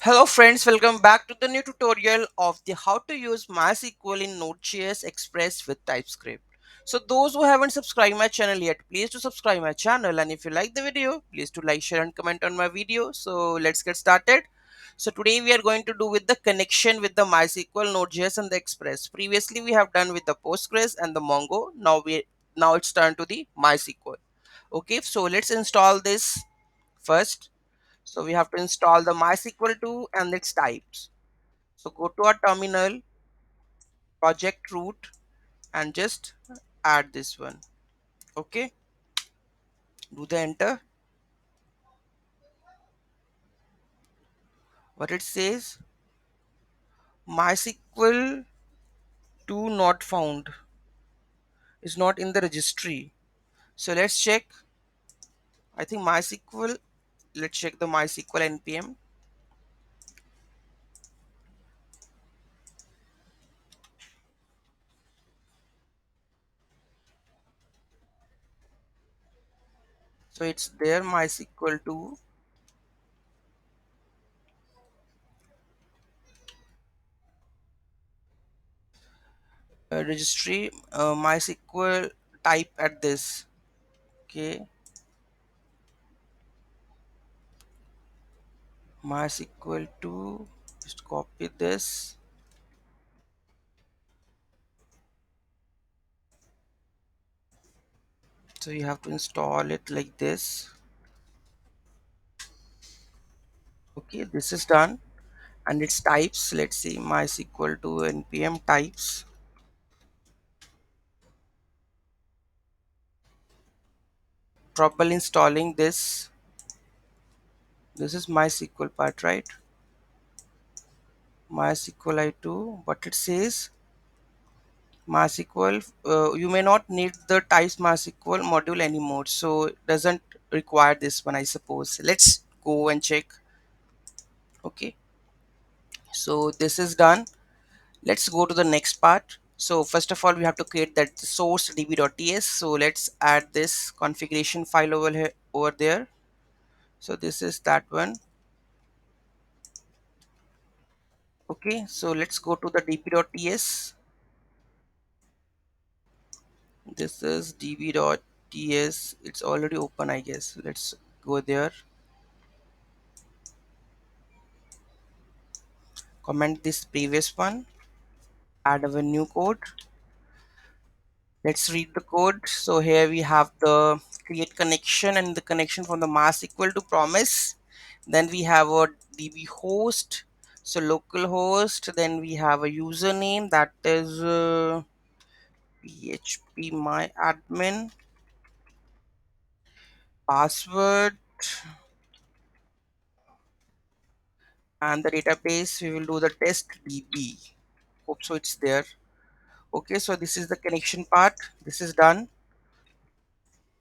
Hello friends, welcome back to the new tutorial of the how to use MySQL in Node.js Express with TypeScript. So those who haven't subscribed my channel yet, please to subscribe my channel, and if you like the video, please to like, share and comment on my video. So let's get started. So today we are going to do with the connection with the MySQL, Node.js and the Express. Previously we have done with the Postgres and the Mongo. Now it's turn to the MySQL. Okay, so let's install this first. So we have to install the MySQL 2 and its types. So go to our terminal, project root, and just add this one. Okay, do the enter. What it says, MySQL 2 not found, is not in the registry. So let's check. I think MySQL, let's check the MySQL npm. So it's there, MySQL 2 registry, MySQL type at this. Okay, MySQL 2, just copy this. So you have to install it like this. Okay, this is done. And its types, let's see, MySQL to npm types. Trouble installing this is MySQL part, right? MySQL i2, but it says MySQL, you may not need the types MySQL module anymore, so it doesn't require this one, I suppose. Let's go and check. Okay, so this is done. Let's go to the next part. So first of all, we have to create that source db.ts. So let's add this configuration file over here, over there. So this is that one. Okay, so let's go to the db.ts. This is db.ts. It's already open, I guess. Let's go there. Comment this previous one. Add a new code. Let's read the code. So here we have the create connection and the connection from the MySQL to promise. Then we have a DB host, so local host. Then we have a username, that is php my admin. Password, and the database we will do the test db. Hope so it's there. Okay, so this is the connection part. This is done.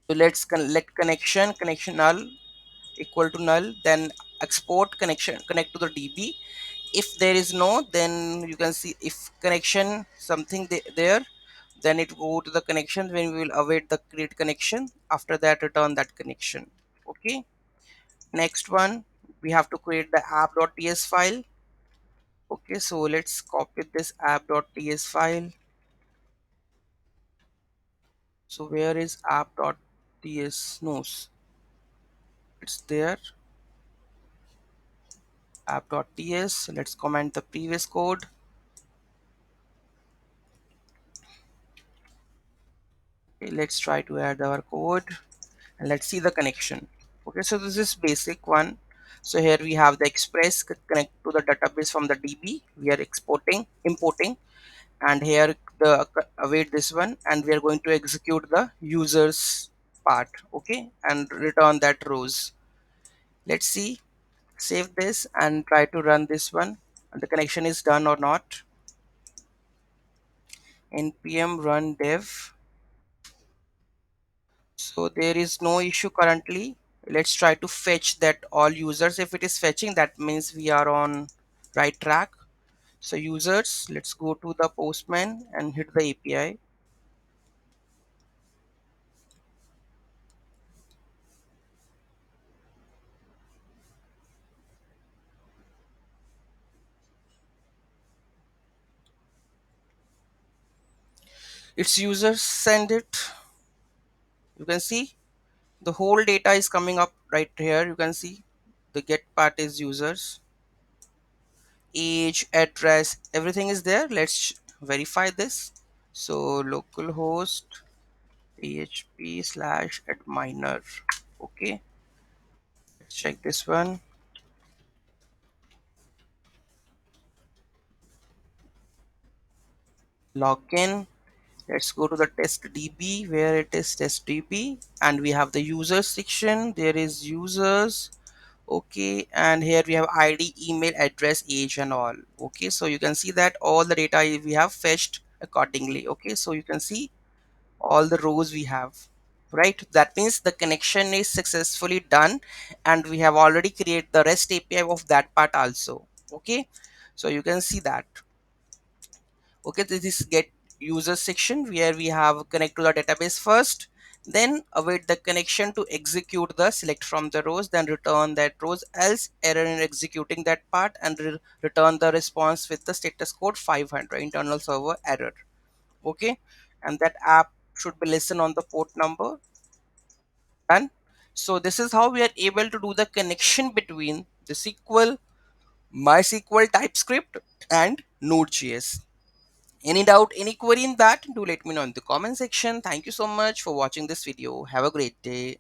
So let's let connection null equal to null, then export connection connect to the db. If there is no, then you can see if connection something there, then it go to the connection when we will await the create connection. After that, return that connection. Okay, next one, we have to create the app.ts file. Okay, so let's copy this app.ts file. So where is app.ts? No, it's there, app.ts. Let's comment the previous code. Okay, let's try to add our code and let's see the connection. Okay, so this is basic one. So here we have the express connect to the database from the db. We are exporting importing, and here the await this one, and we are going to execute the users part. Okay, and return that rows. Let's see, save this and try to run this one, and the connection is done or not. Npm run dev. So there is no issue currently. Let's try to fetch that all users. If it is fetching, that means we are on right track. So users, let's go to the postman and hit the API. its users send it. You can see the whole data is coming up right here. You can see the get part is users, age, address, everything is there. Let's verify this. So localhost php slash adminer. Okay, let's check this one. Login. Let's go to the test db where it is test db, and we have the users section. There is users. Okay, and here we have id, email, address, age, and all. Okay, so you can see that all the data we have fetched accordingly. Okay, so you can see all the rows we have, right? That means the connection is successfully done, and we have already created the rest api of that part also. Okay, so you can see that. Okay, this is get user section where we have connect to the database first, then await the connection to execute the select from the rows, then return that rows, else error in executing that part, and return the response with the status code 500 internal server error. Okay, and that app should be listed on the port number. Done. So this is how we are able to do the connection between the SQL, MySQL TypeScript, and Node.js. Any doubt, any query in that, do let me know in the comment section. Thank you so much for watching this video. Have a great day.